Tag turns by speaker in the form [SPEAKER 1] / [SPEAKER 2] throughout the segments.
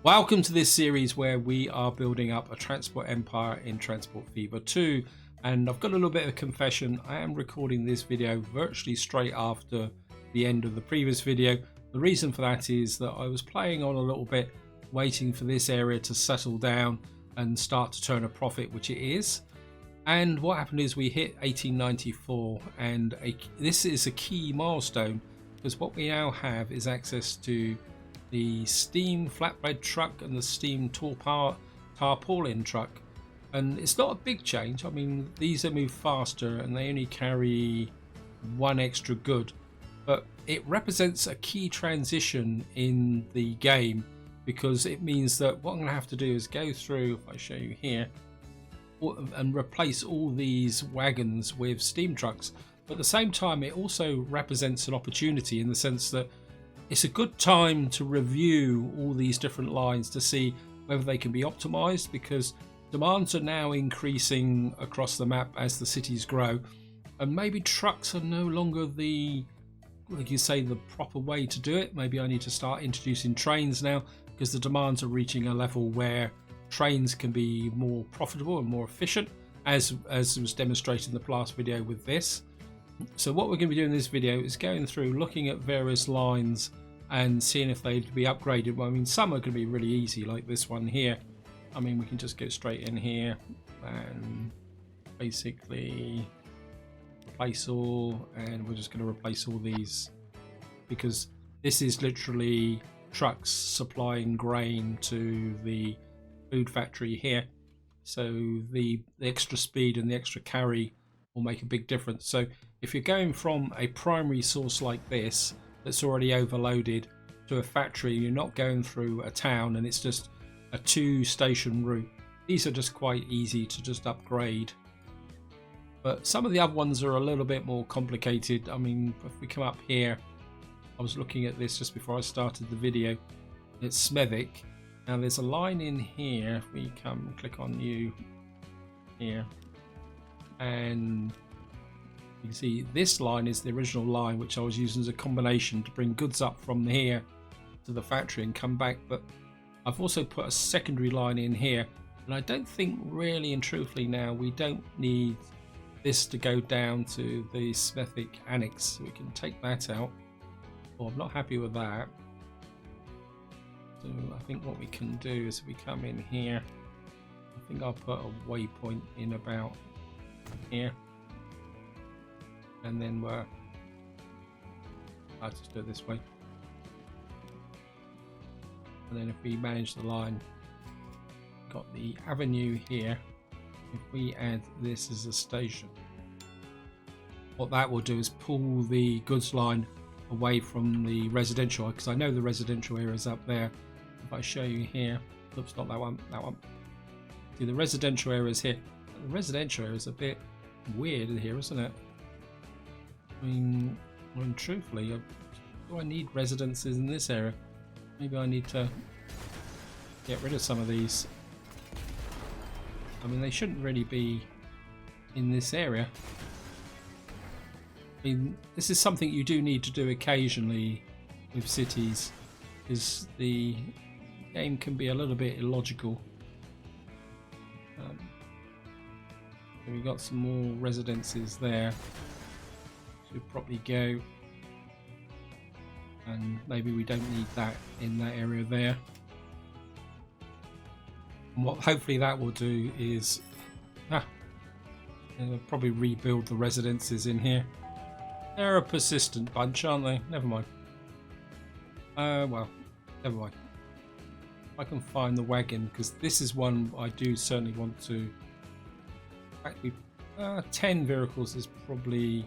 [SPEAKER 1] Welcome to this series where we are building up a transport empire in Transport Fever 2, and I've got a little bit of a confession. I am recording this video virtually straight after the end of the previous video. The reason for that is that I was playing on a little bit, waiting for this area to settle down and start to turn a profit, which it is. And what happened is we hit 1894, and this is a key milestone because what we now have is access to the steam flatbed truck and the steam tarpaulin truck, and it's not a big change. I mean, these are moved faster and they only carry one extra good, but it represents a key transition in the game because it means that what I'm going to have to do is go through, if I show you here, and replace all these wagons with steam trucks. But at the same time, it also represents an opportunity in the sense that it's a good time to review all these different lines to see whether they can be optimized, because demands are now increasing across the map as the cities grow, and maybe trucks are no longer the, like you say, the proper way to do it. Maybe I need to start introducing trains now because the demands are reaching a level where trains can be more profitable and more efficient, as was demonstrated in the last video with this. So what we're going to be doing in this video is going through looking at various lines and seeing if they'd be upgraded. Well, I mean, some are going to be really easy, like this one here. I mean, we can just go straight in here and basically replace all, and we're just going to replace all these because this is literally trucks supplying grain to the food factory here. So the extra speed and the extra carry will make a big difference. So if you're going from a primary source like this that's already overloaded to a factory, you're not going through a town and it's just a 2-station route. These are just quite easy to just upgrade, but some of the other ones are a little bit more complicated. I mean, if we come up here, I was looking at this just before I started the video. It's Smethwick. Now there's a line in here. If we come click on new here, and you can see this line is the original line which I was using as a combination to bring goods up from here to the factory and come back, but I've also put a secondary line in here, and I don't think really and truthfully now we don't need this to go down to the Smethwick annex, so we can take that out. Well, I'm not happy with that, so I think what we can do is if we come in here, I think I'll put a waypoint in about here, and then I'll just do it this way, and then if we manage the line, got the avenue here. If we add this as a station, what that will do is pull the goods line away from the residential, because I know the residential area is up there. If I show you here, oops, not that one, that one. See, the residential area is here. The residential area is a bit weird in here, isn't it? I mean truthfully, do I need residences in this area? Maybe I need to get rid of some of these. I mean, they shouldn't really be in this area. I mean, this is something you do need to do occasionally with cities, because the game can be a little bit illogical. So we've got some more residences there. Should probably go, and maybe we don't need that in that area there. And what hopefully that will do is it'll probably rebuild the residences in here. They're a persistent bunch, aren't they? Never mind. Well, never mind. I can find the wagon, because this is one I do certainly want to. Actually, 10 vehicles is probably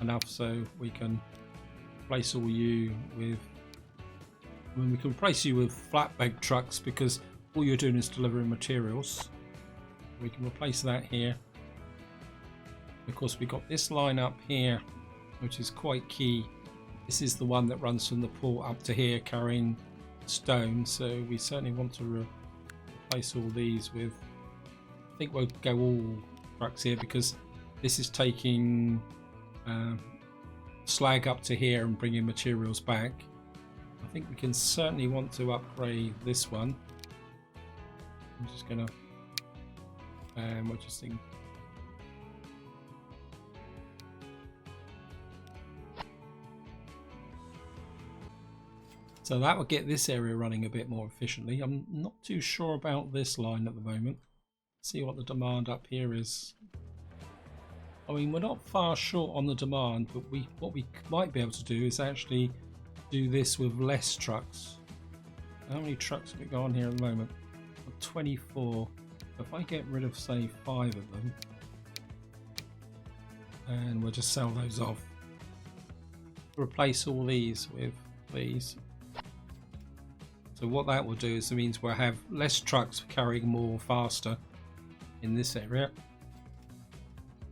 [SPEAKER 1] enough, so we can replace all you with. I mean, we can replace you with flatbed trucks because all you're doing is delivering materials. We can replace that here. Of course, we got this line up here, which is quite key. This is the one that runs from the port up to here carrying stone, so we certainly want to replace all these with, I think we'll go all trucks here, because this is taking slag up to here and bringing materials back. I think we can certainly want to upgrade this one. I'm just gonna we'll just think. So that will get this area running a bit more efficiently. I'm not too sure about this line at the moment. See what the demand up here is. I mean, we're not far short on the demand, but what we might be able to do is actually do this with less trucks. How many trucks have we got on here at the moment? 24. If I get rid of, say, 5 of them, and we'll just sell those off. Replace all these with these. So what that will do is it means we'll have less trucks carrying more faster in this area.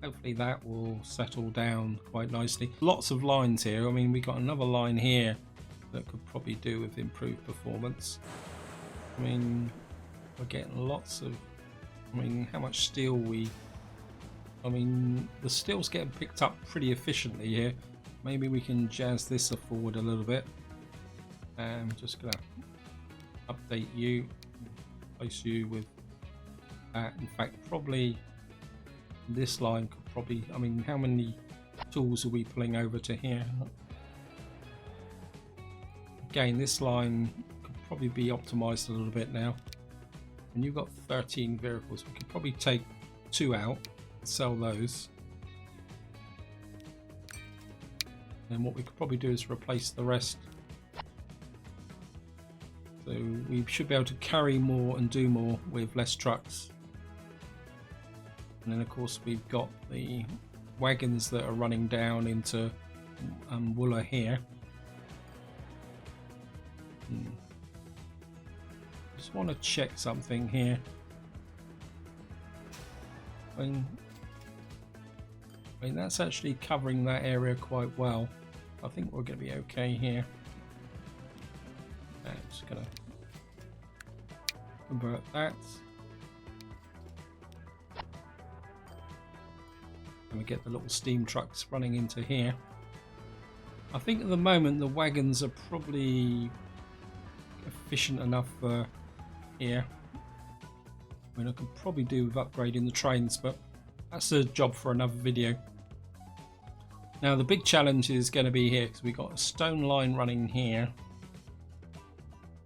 [SPEAKER 1] Hopefully that will settle down quite nicely. Lots of lines here. I mean, we got another line here that could probably do with improved performance. I mean, we're getting lots of, I mean, how much steel I mean, the steel's getting picked up pretty efficiently here. Maybe we can jazz this forward a little bit. I'm just gonna update you, replace you with that. In fact, probably this line could probably, I mean, how many tools are we pulling over to here? Again, this line could probably be optimized a little bit now. And you've got 13 vehicles, we could probably take 2 out and sell those. And what we could probably do is replace the rest. So we should be able to carry more and do more with less trucks. And then of course we've got the wagons that are running down into Wooler here. Just want to check something here. I mean that's actually covering that area quite well. I think we're going to be okay here. I'm just going to convert that. And we get the little steam trucks running into here. I think at the moment the wagons are probably efficient enough for here. I mean, I could probably do with upgrading the trains, but that's a job for another video. Now the big challenge is going to be here because we've got a stone line running here,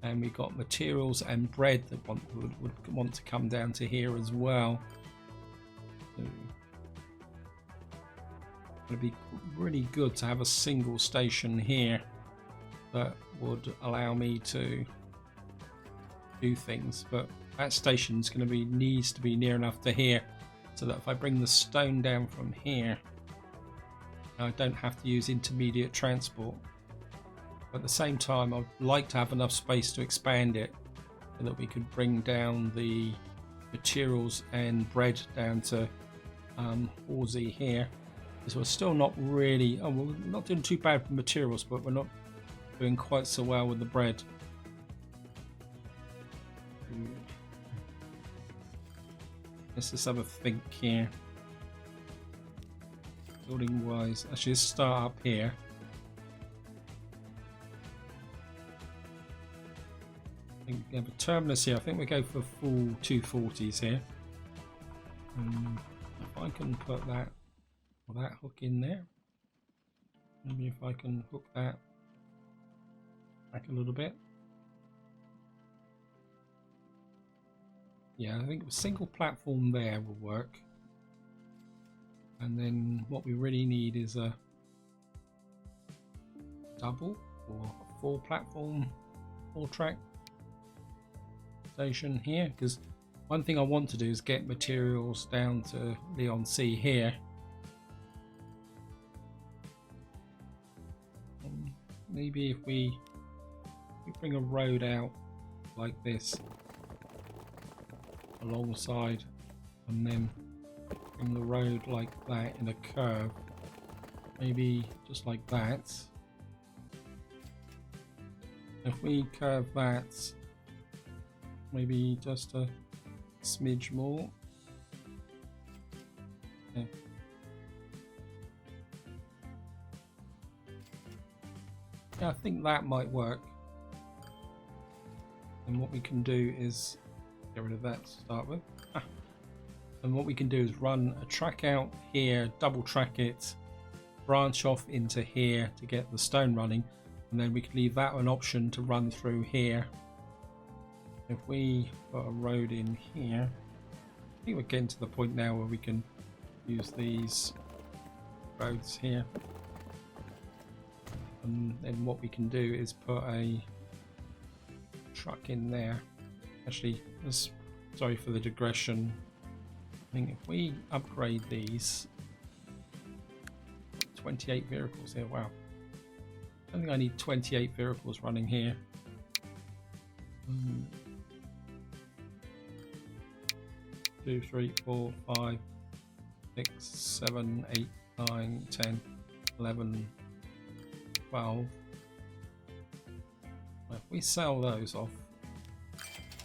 [SPEAKER 1] and we've got materials and bread that would want to come down to here as well. So it would be really good to have a single station here that would allow me to do things, but that station is going to needs to be near enough to here so that if I bring the stone down from here, I don't have to use intermediate transport. At the same time, I'd like to have enough space to expand it so that we could bring down the materials and bread down to Horsey here. Because we're still not really, we're not doing too bad with materials, but we're not doing quite so well with the bread. Let's just have a think here. Building wise, actually let's start up here. I think we have a terminus here. I think we go for full 240s here. If I can put that hook in there, maybe if I can hook that back a little bit. Yeah, I think a single platform there will work. And then what we really need is a double or a 4-platform, 4-track station here, because one thing I want to do is get materials down to Leon C here. Maybe if we bring a road out like this alongside, and then bring the road like that in a curve, maybe just like that. If we curve that maybe just a smidge more. Okay. Yeah, I think that might work. And what we can do is get rid of that to start with. And what we can do is run a track out here, double track it, branch off into here to get the stone running, and then we can leave that an option to run through here. If we put a road in here, I think we're getting to the point now where we can use these roads here. And then what we can do is put a truck in there. Actually, sorry for the digression. I think if we upgrade these, 28 vehicles here, wow. I don't think I need 28 vehicles running here. 2, 3, 4, 5, 6, 7, 8, 9, 10, 11, 12. If we sell those off,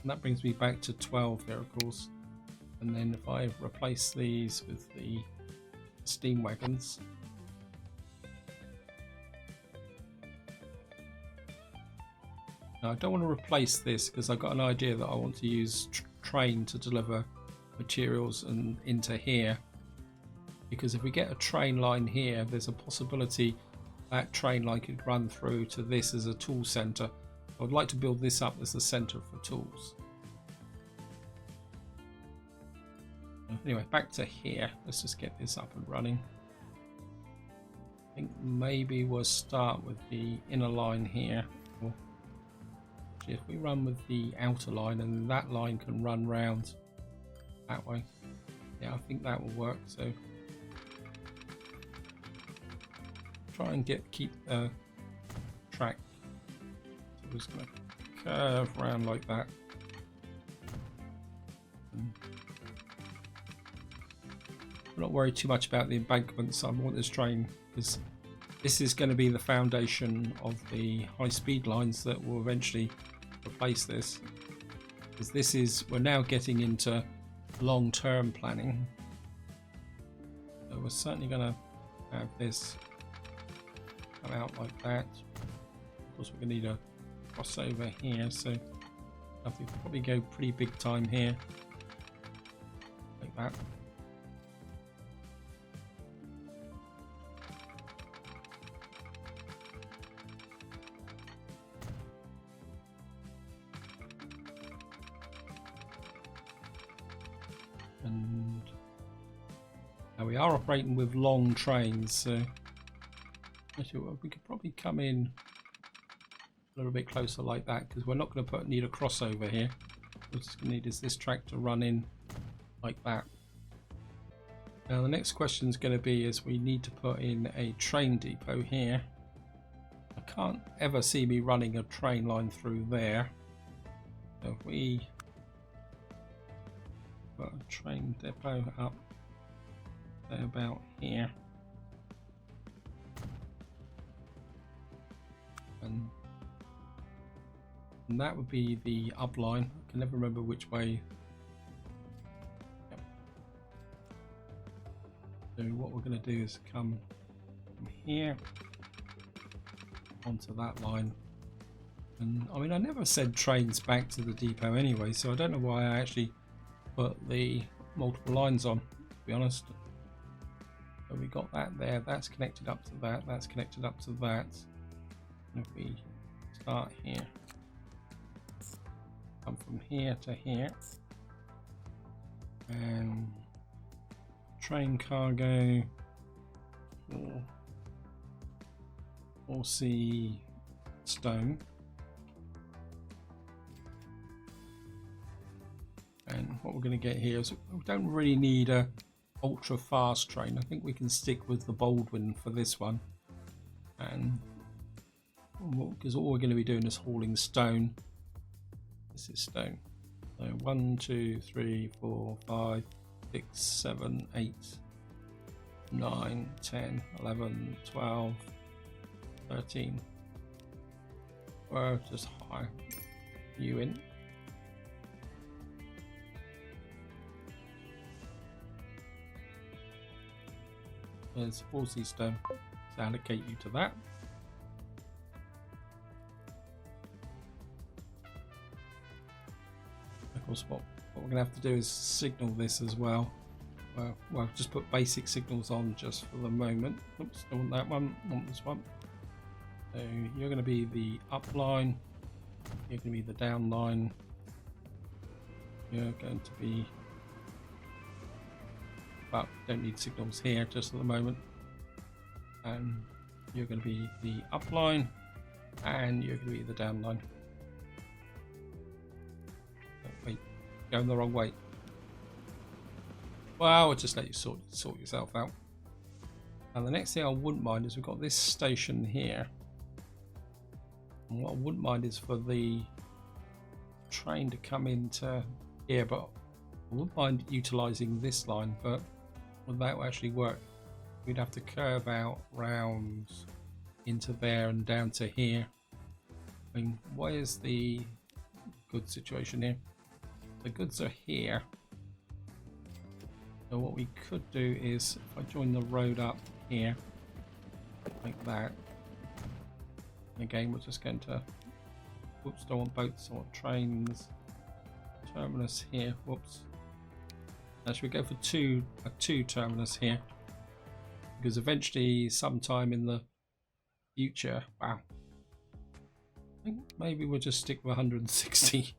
[SPEAKER 1] and that brings me back to 12 vehicles. And then if I replace these with the steam wagons, now I don't want to replace this because I've got an idea that I want to use train to deliver materials and into here, because if we get a train line here, there's a possibility that train line could run through to this as a tool center. I would like to build this up as a center for tools. Anyway, back to here. Let's just get this up and running. I think maybe we'll start with the inner line here. Or actually, if we run with the outer line, and that line can run round that way. Yeah, I think that will work. So try and keep the track. So we're just going to curve around like that. I'm not worried too much about the embankments. I want this train because this is going to be the foundation of the high-speed lines that will eventually replace this. Because this is, we're now getting into long-term planning. So we're certainly going to have this come out like that. Of course, we're going to need a crossover here, so I think we'll probably go pretty big time here, like that. And now we are operating with long trains, so actually we could probably come in a little bit closer like that, because we're not going to need a crossover here. We're just going to need is this track to run in like that. Now the next question is going to be is we need to put in a train depot here. I can't ever see me running a train line through there. So if we put a train depot up there about here, and that would be the up line. I can never remember which way. Yep. So what we're going to do is come from here onto that line. And I mean, I never said trains back to the depot anyway, so I don't know why I actually put the multiple lines on, to be honest. So we got that there, that's connected up to that, that's connected up to that. And if we start here, come from here to here, and train cargo, or see stone. And what we're going to get here is we don't really need a ultra fast train. I think we can stick with the Baldwin for this one, and because all we're going to be doing is hauling stone. This is stone. So 1, 2, 3, 4, 5, 6, 7, 8, 9, 10, 11, 12, 13. Or just hire you in. There's 40 stone to allocate you to that. course, what we're going to have to do is signal this as well. Well, just put basic signals on just for the moment. Oops, don't want that one, I want this one. So you're going to be the up line, you're going to be the down line, you're going to be, well, don't need signals here just at the moment, and you're going to be the up line, and you're going to be the down line. Oh, wait, going the wrong way. Well, I'll just let you sort yourself out. And the next thing I wouldn't mind is we've got this station here. And what I wouldn't mind is for the train to come into here, but I wouldn't mind utilising this line, but would that actually work? We'd have to curve out round into there and down to here. I mean, what is the goods situation here? The goods are here. So what we could do is, if I join the road up here, like that. Again, we're just going to, whoops, don't want boats, I want trains. Terminus here, whoops. Now should we go for a two terminus here? Because eventually, sometime in the future, wow. I think maybe we'll just stick with 160.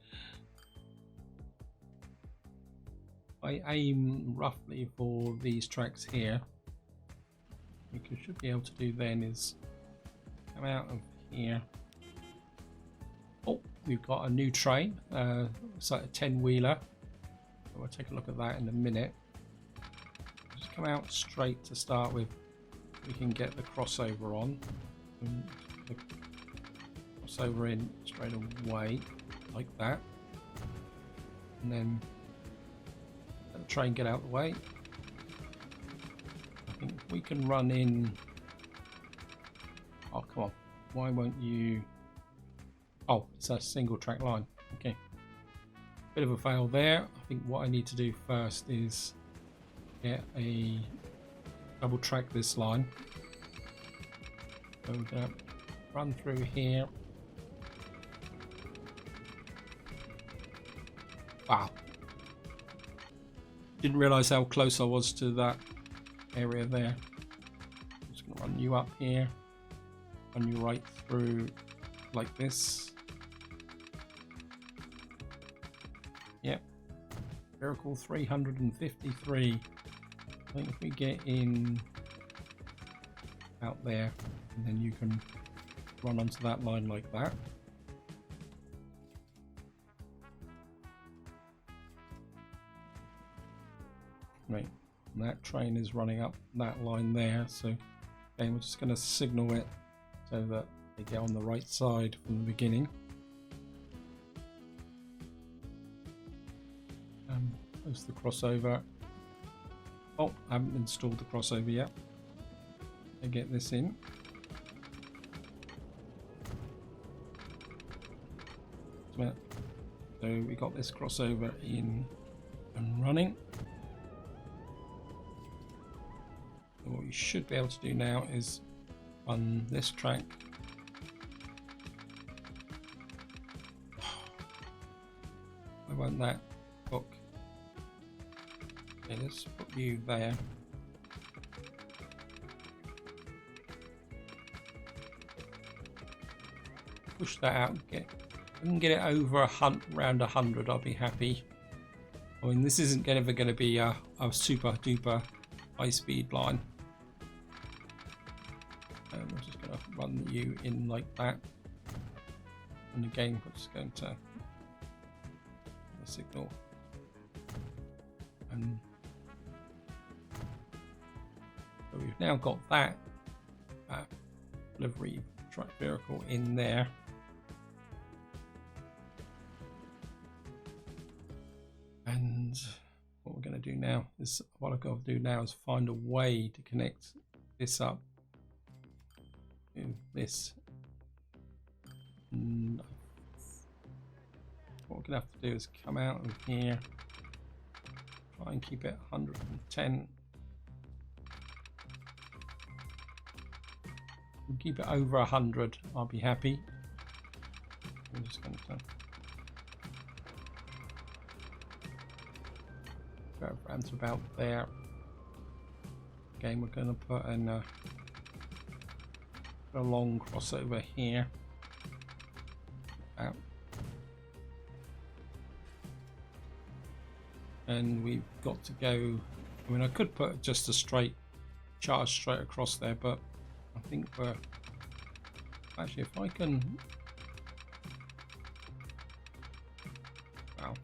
[SPEAKER 1] I aim roughly for these tracks here. What we should be able to do then is come out of here. Oh, we've got a new train. It's like a 10-wheeler. We'll take a look at that in a minute. Just come out straight to start with. We can get the crossover on. The crossover in straight away, like that. And then let the train get out of the way. I think we can run in. Oh, come on. Why won't you? Oh, it's a single track line. Okay. Bit of a fail there. I think what I need to do first is get a double track this line. So we're going to run through here. Wow. Didn't realise how close I was to that area there. I'm just going to run you up here. Run you right through like this. Yep. Miracle 353. I think if we get in out there, and then you can run onto that line like that. Right, and that train is running up that line there, so again, we're just going to signal it so that they get on the right side from the beginning. There's the crossover. Oh, I haven't installed the crossover yet. I get this in. So we got this crossover in and running. So what we should be able to do now is on this track. I want that hook. Okay, let's put you there. Push that out. I can get it over around 100. I'll be happy. I mean, this isn't ever going to be a super duper high speed line. I'm just going to run you in like that. And again, we're just going to signal. And so we've now got that delivery truck vehicle in there. And what we're going to do now is, what I've got to do now is find a way to connect this up to this. And what we're going to have to do is come out of here, try and keep it 110. We'll keep it over 100. I'll be happy. I'm just going to around to about there. Again, we're going to put in a long crossover here. And we've got to go. I mean, I could put just a straight charge straight across there, but I think we're actually, if I can, wow,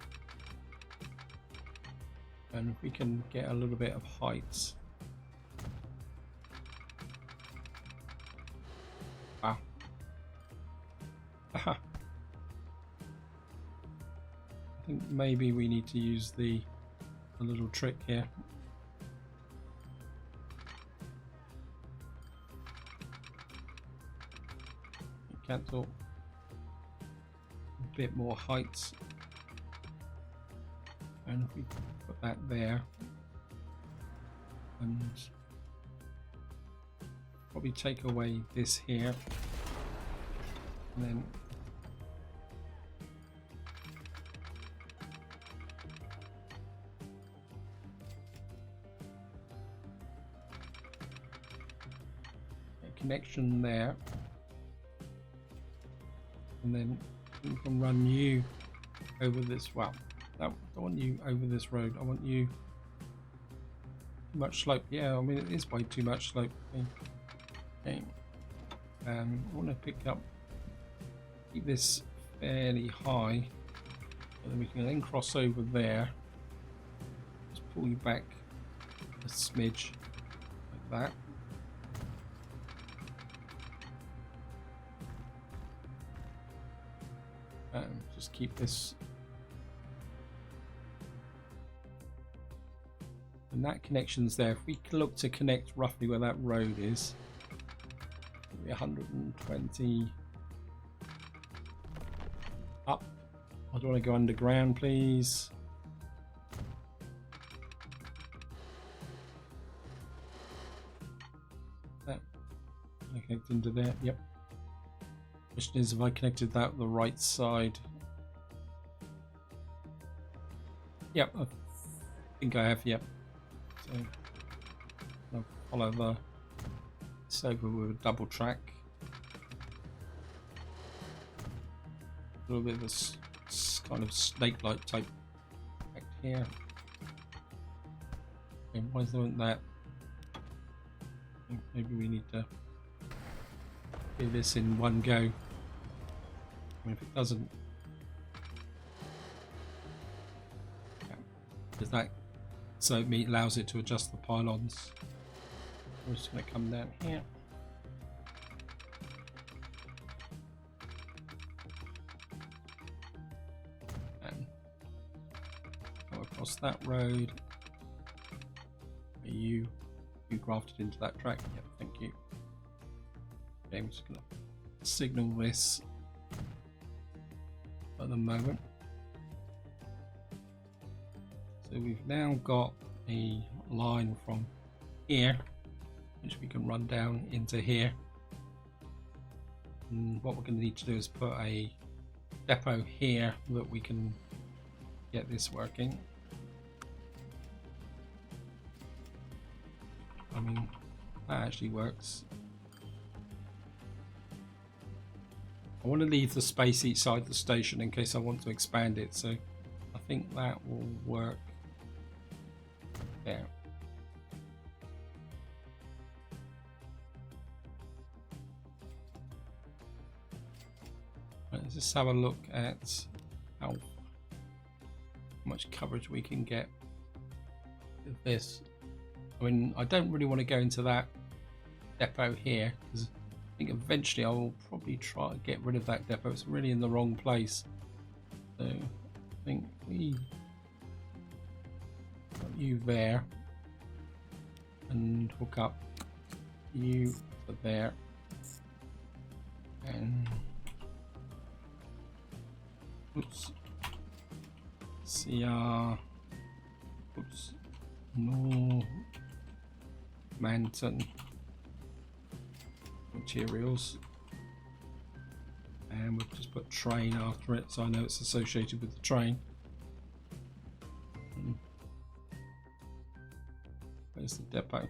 [SPEAKER 1] and if we can get a little bit of height. Wow. I think maybe we need to use a little trick here. Cancel a bit more height, and if we put that there, and probably take away this here, and then a connection there. And then we can run you over this. Well, no, I don't want you over this road. I want you too much slope. Yeah, I mean it is way too much slope. Okay. I want to keep this fairly high, and then we can then cross over there. Just pull you back a smidge like that. Just keep this, and that connection's there. If we look to connect roughly where that road is, 120 up. I don't want to go underground, please. That connect into there. Yep. Question is, if I connected that the right side. Yep, I think I have. Yep. So I'll follow this over with a double track. A little bit of this kind of snake-like type effect here. Okay, why isn't that? I think maybe we need to do this in one go. I mean, if it doesn't, does that, so it allows it to adjust the pylons. We're just going to come down here. And go across that road. Are you grafted into that track? Yep, thank you. Okay, I'm just going to signal this at the moment. So we've now got a line from here, which we can run down into here. And what we're going to need to do is put a depot here that we can get this working. I mean, that actually works. I want to leave the space each side of the station in case I want to expand it, so I think that will work there. Right, let's just have a look at how much coverage we can get with this. I mean, I don't really want to go into that depot here because I think eventually I will probably try to get rid of that depot. It's really in the wrong place. So I think we put you there and hook up you to there, and oops, CR, oops, no mountain materials, and we'll just put train after it so I know it's associated with the train. Where's the depot?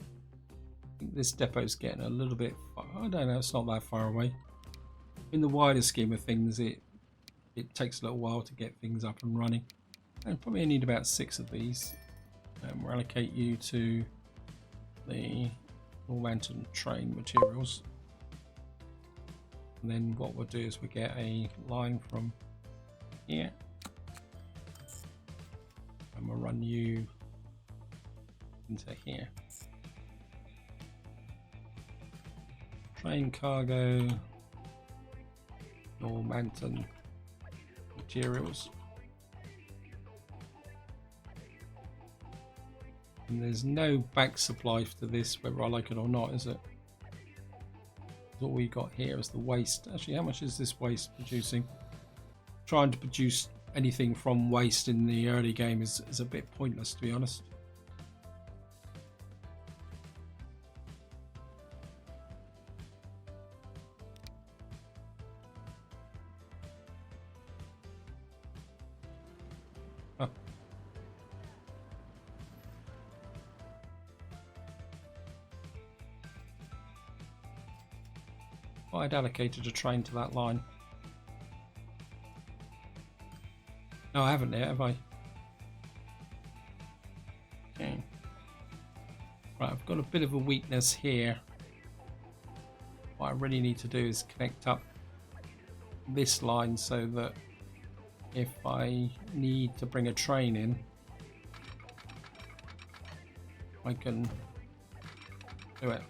[SPEAKER 1] I think this depot's getting a little bit far. I don't know, it's not that far away. In the wider scheme of things, it takes a little while to get things up and running. And probably need about 6 of these. We'll allocate you to the Normanton train materials. And then what we'll do is we get a line from here. And we'll run you into here. Train cargo, Normanton materials. And there's no back supply to this, whether I like it or not, is it? All we got here is the waste. Actually, how much is this waste producing? Trying to produce anything from waste in the early game is a bit pointless, to be honest. Huh. I'd allocated a train to that line. No, I haven't yet, have I? Okay. Right, I've got a bit of a weakness here. What I really need to do is connect up this line so that if I need to bring a train in, I can do it.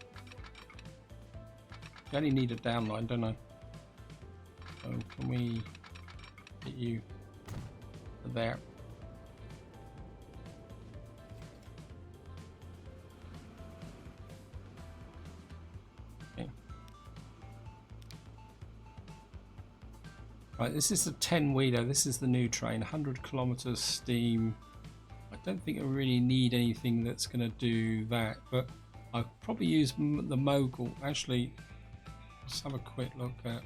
[SPEAKER 1] I only need a downline, don't I? So can we get you there? Okay. Right, this is the 10-wheeler. This is the new train, 100 kilometers steam. I don't think I really need anything that's going to do that, but I'll probably use the mogul. Actually, let's have a quick look at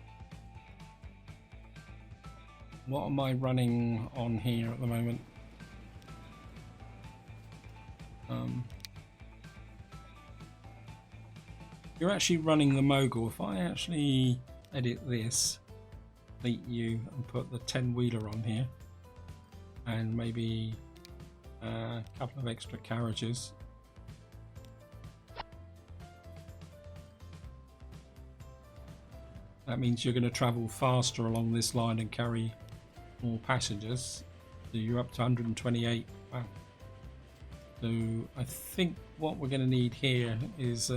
[SPEAKER 1] what am I running on here at the moment. You're actually running the mogul. If I actually edit this, delete you, and put the 10-wheeler on here, and maybe a couple of extra carriages. That means you're going to travel faster along this line and carry more passengers. So you're up to 128. Wow. So I think what we're going to need here is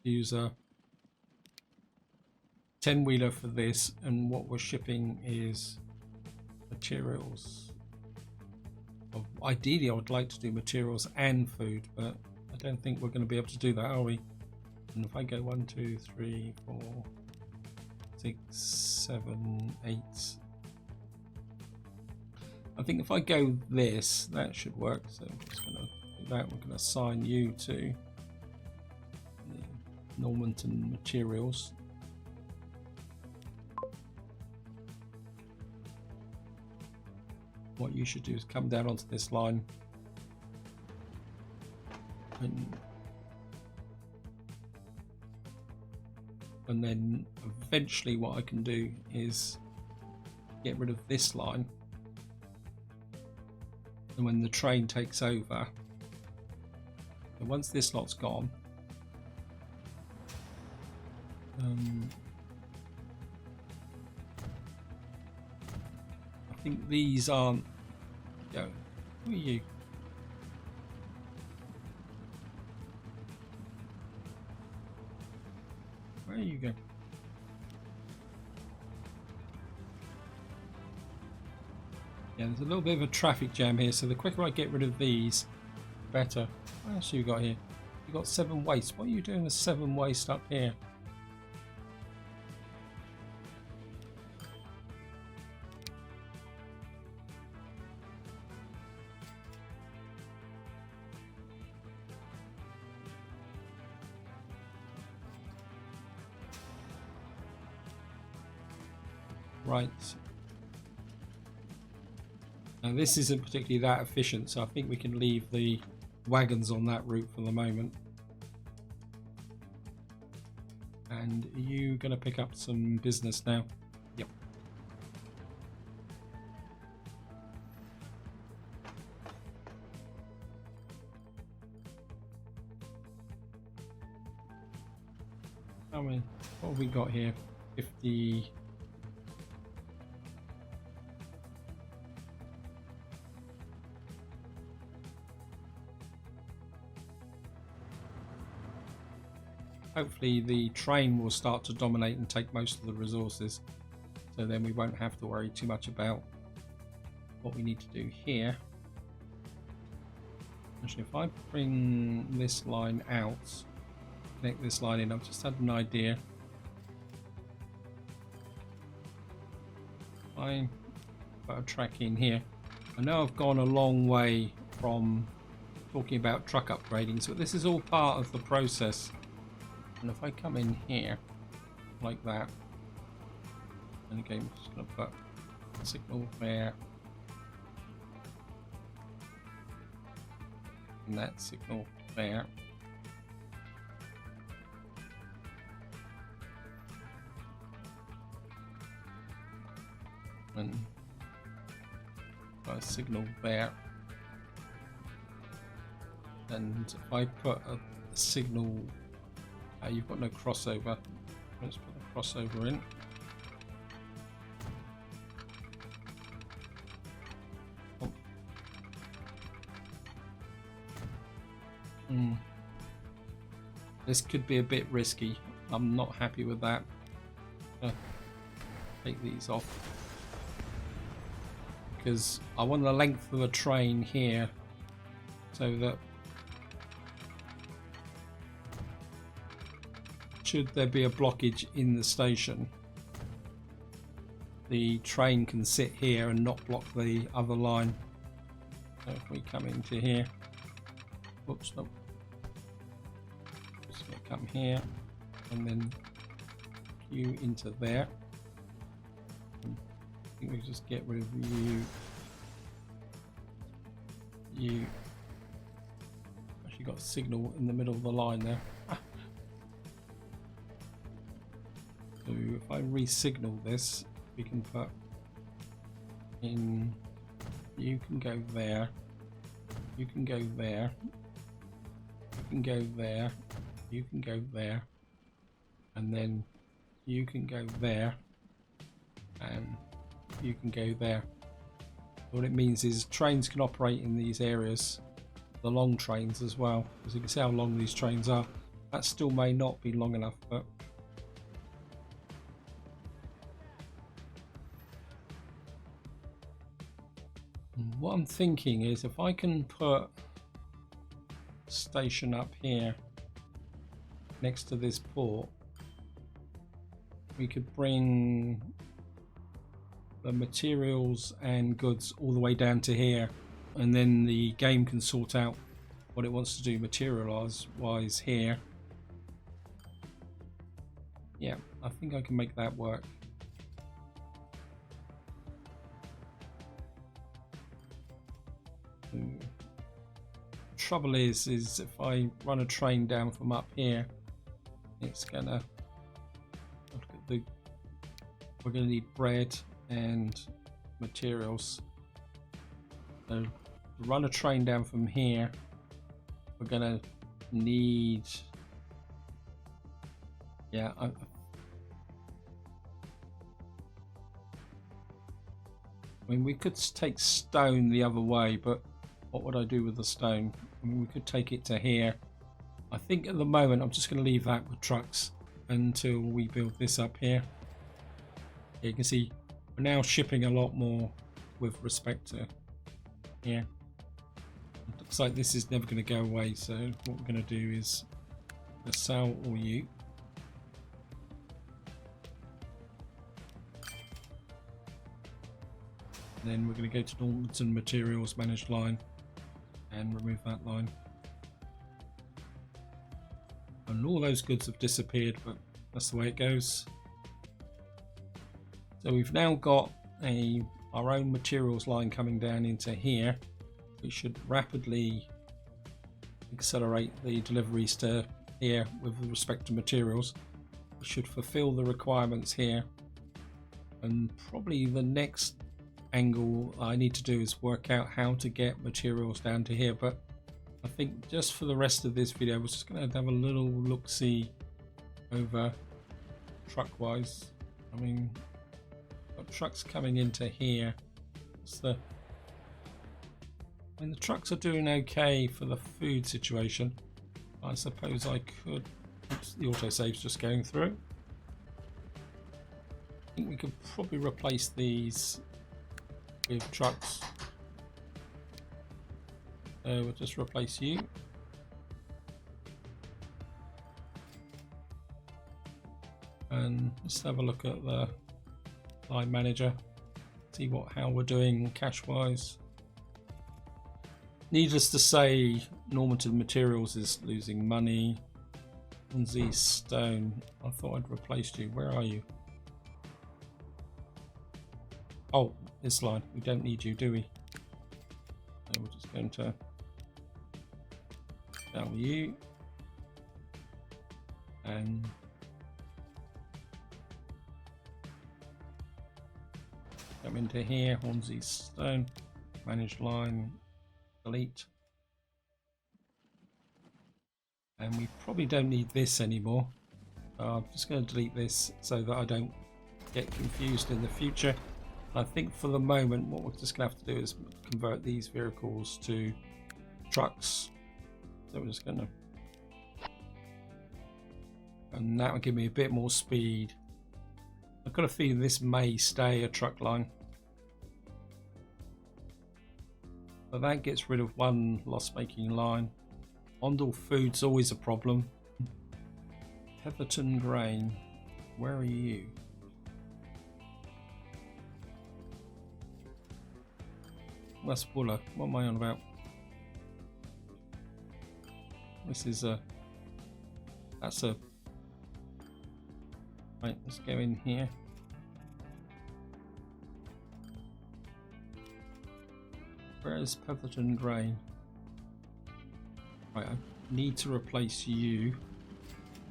[SPEAKER 1] use a 10-wheeler for this, and what we're shipping is materials. Well, ideally I would like to do materials and food, but I don't think we're going to be able to do that, are we? And if I go 1, 2, 3, 4, 6, 7, 8. I think if I go this, that should work. So I'm just going to do that. We're going to assign you to the Normanton materials. What you should do is come down onto this line and then eventually what I can do is get rid of this line, and when the train takes over, and once this lot's gone, I think these aren't going. Who are you? Where are you going? Yeah, there's a little bit of a traffic jam here, so the quicker I get rid of these, better. What else have you got here? You've got 7 waste. What are you doing with 7 waste up here? Right. Now this isn't particularly that efficient, so I think we can leave the wagons on that route for the moment. And are you going to pick up some business now? Yep. How many? What have we got here? 50. Hopefully the train will start to dominate and take most of the resources, so then we won't have to worry too much about what we need to do here. Actually, if I bring this line out, connect this line in, I've just had an idea. I put a track in here. I know I've gone a long way from talking about truck upgrading, so this is all part of the process. And if I come in here like that, and again, I'm just going to put a signal there, and that signal there, and put a signal there, and if I put a signal. You've got no crossover. Let's put the crossover in. Oh. This could be a bit risky. I'm not happy with that. Take these off because I want the length of the train here so that should there be a blockage in the station, the train can sit here and not block the other line. So if we come into here, whoops, no, just gonna come here and then queue into there. And I think we just get rid of you. Actually got a signal in the middle of the line there. So if I re-signal this, we can put in, you can go there, you can go there, you can go there, you can go there, and then you can go there, and you can go there. What it means is trains can operate in these areas, the long trains as well, as you can see how long these trains are. That still may not be long enough, but what I'm thinking is if I can put a station up here next to this port, we could bring the materials and goods all the way down to here, and then the game can sort out what it wants to do material wise here. Yeah, I think I can make that work. Trouble is if I run a train down from up here, it's gonna we're gonna need bread and materials. So to run a train down from here, we're gonna need, yeah, I mean we could take stone the other way, but what would I do with the stone? I mean, we could take it to here. I think at the moment I'm just going to leave that with trucks until we build this up here. Yeah, you can see we're now shipping a lot more with respect to here. It looks like this is never going to go away, so what we're going to do is let's sell all you. And then we're going to go to Normanton Materials Managed Line and remove that line. And all those goods have disappeared, but that's the way it goes. So we've now got our own materials line coming down into here. We should rapidly accelerate the deliveries to here with respect to materials. It should fulfill the requirements here, and probably the next angle I need to do is work out how to get materials down to here. But I think just for the rest of this video, we're just going to have a little look-see over truck-wise. I mean, got trucks coming into here. The trucks are doing okay for the food situation. I suppose I could. Oops, the autosave's just going through. I think we could probably replace these with trucks. So we'll just replace you. And let's have a look at the line manager. See how we're doing cash wise. Needless to say, Normanton Materials is losing money. Z Stone, I thought I'd replaced you. Where are you? Oh, this line. We don't need you, do we? So we're just going to sell you and come into here. Hornsey Stone, manage line, delete. And we probably don't need this anymore. I'm just going to delete this so that I don't get confused in the future. I think for the moment what we're just going to have to do is convert these vehicles to trucks. So we're just going to, and that will give me a bit more speed. I've got a feeling this may stay a truck line. But that gets rid of one loss-making line. Ondel Food's always a problem. Petherton Grain, where are you? West Wooler, what am I on about? This is a... That's a... Right, let's go in here. Where is Petherton Grain? Right, I need to replace you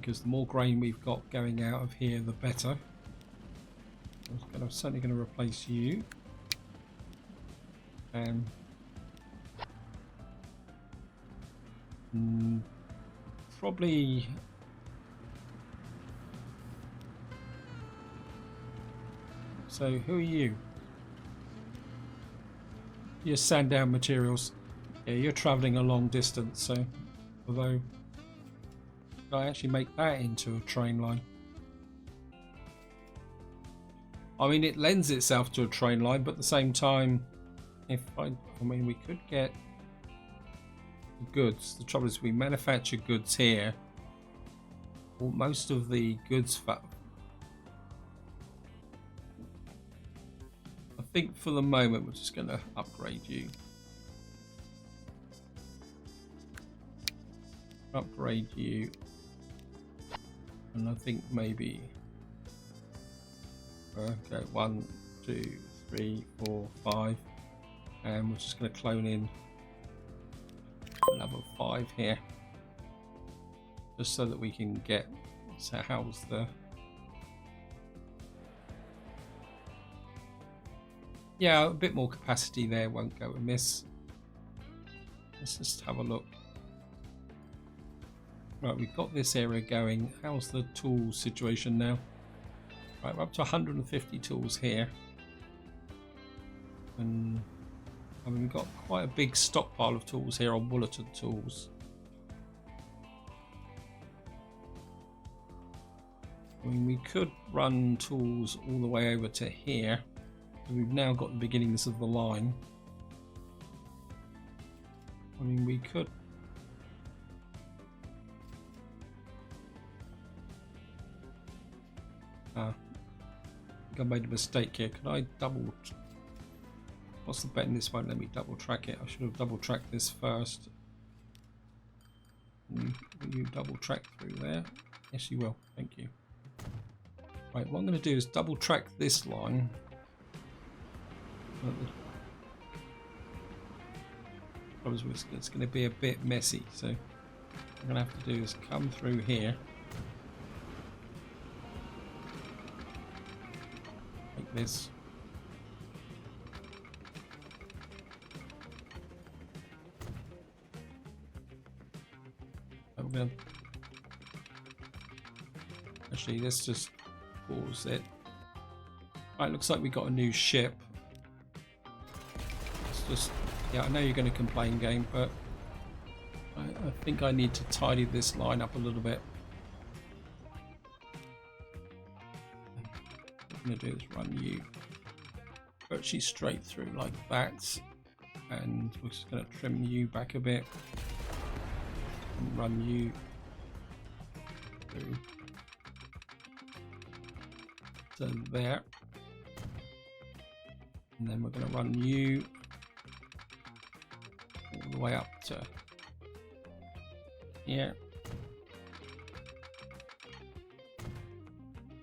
[SPEAKER 1] because the more grain we've got going out of here, the better. I'm certainly going to replace you. And probably so who are you? You're Sandown Materials. Yeah, you're travelling a long distance, so although I actually make that into a train line. I mean, it lends itself to a train line, but at the same time, if I mean, we could get goods. The trouble is we manufacture goods here. Well, most of the goods I think for the moment we're just going to upgrade you. Upgrade you, and I think maybe okay, 1, 2, 3, 4, 5, and we're just going to clone in another 5 here, just so that we can get. So how's the? Yeah, a bit more capacity there won't go amiss. Let's just have a look. Right, we've got this area going. How's the tools situation now? Right, we're up to 150 tools here. And I mean, we've got quite a big stockpile of tools here on Woolerton Tools. I mean, we could run tools all the way over to here. We've now got the beginnings of the line. I mean, we could. I think I made a mistake here. Can I double? What's the button? This won't let me double track it. I should have double tracked this first. Will you double track through there? Yes, you will. Thank you. Right, what I'm going to do is double track this line. It's going to be a bit messy, so I'm gonna have to do is come through here, like this. I'm gonna actually let's just pause it. Right, looks like we got a new ship. It's just, yeah, I know you're going to complain, game, but I think I need to tidy this line up a little bit. What I'm going to do is run you virtually straight through like that, and we're just going to trim you back a bit and run you through to there. And then we're going to run you all the way up to here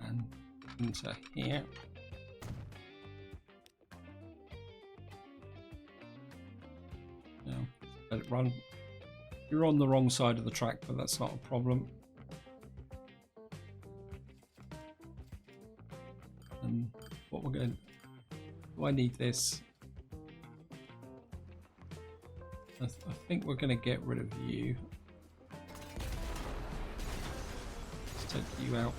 [SPEAKER 1] and into here. Now, let it run. You're on the wrong side of the track, but that's not a problem. And what we're going to do, I need this. I think we're going to get rid of you. Let's take you out.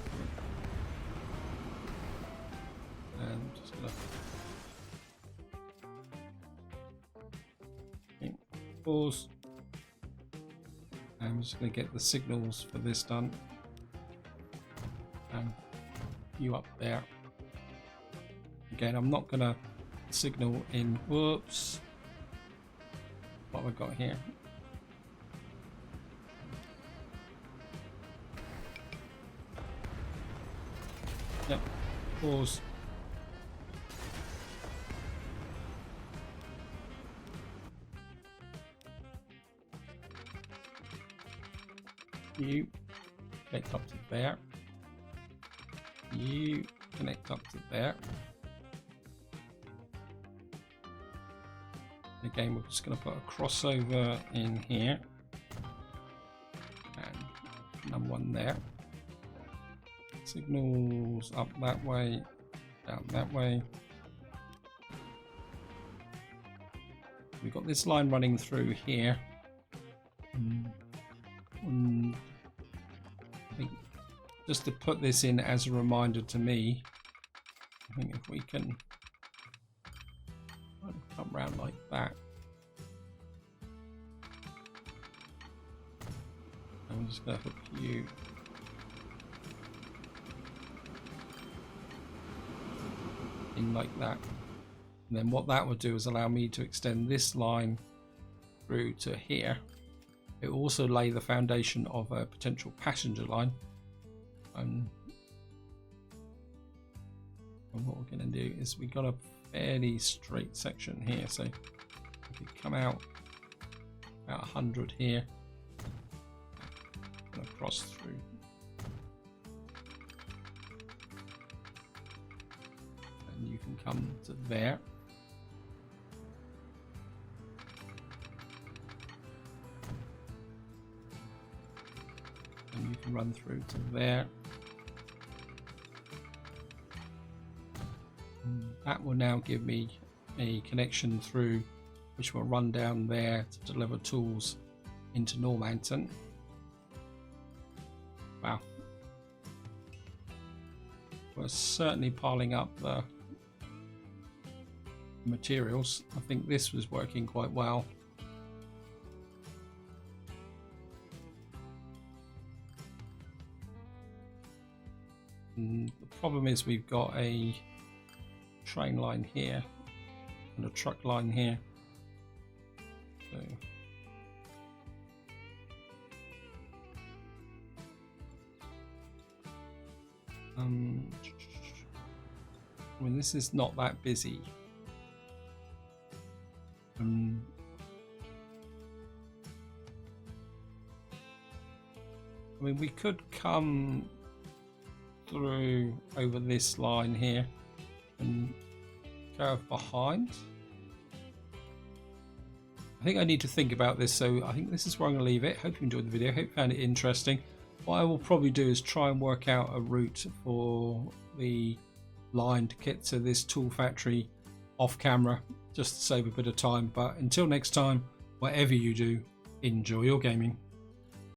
[SPEAKER 1] And just going to pause. I'm just going to get the signals for this done. And you up there. Again, I'm not going to signal in. Whoops. What have I got here? Yep. Pause. You connect up to there. You connect up to there. Again, we're just going to put a crossover in here and another one there. Signals up that way, down that way. We've got this line running through here. I think just to put this in as a reminder to me, I think if we can come around like that. I'm just going to hook you in like that. And then what that would do is allow me to extend this line through to here. It will also lay the foundation of a potential passenger line. And what we're going to do is we've got a fairly straight section here, so we could come out about 100 here and across through. And you can come to there. And you can run through to there. That will now give me a connection through which will run down there to deliver tools into Normanton. Wow. We're certainly piling up the materials. I think this was working quite well. And the problem is we've got a train line here and a truck line here, so I mean, this is not that busy. I mean, we could come through over this line here and curve behind. I think I need to think about this, so I think this is where I'm going to leave it. Hope you enjoyed the video. Hope you found it interesting. What I will probably do is try and work out a route for the line to get to this tool factory off camera, just to save a bit of time. But until next time, whatever you do, enjoy your gaming.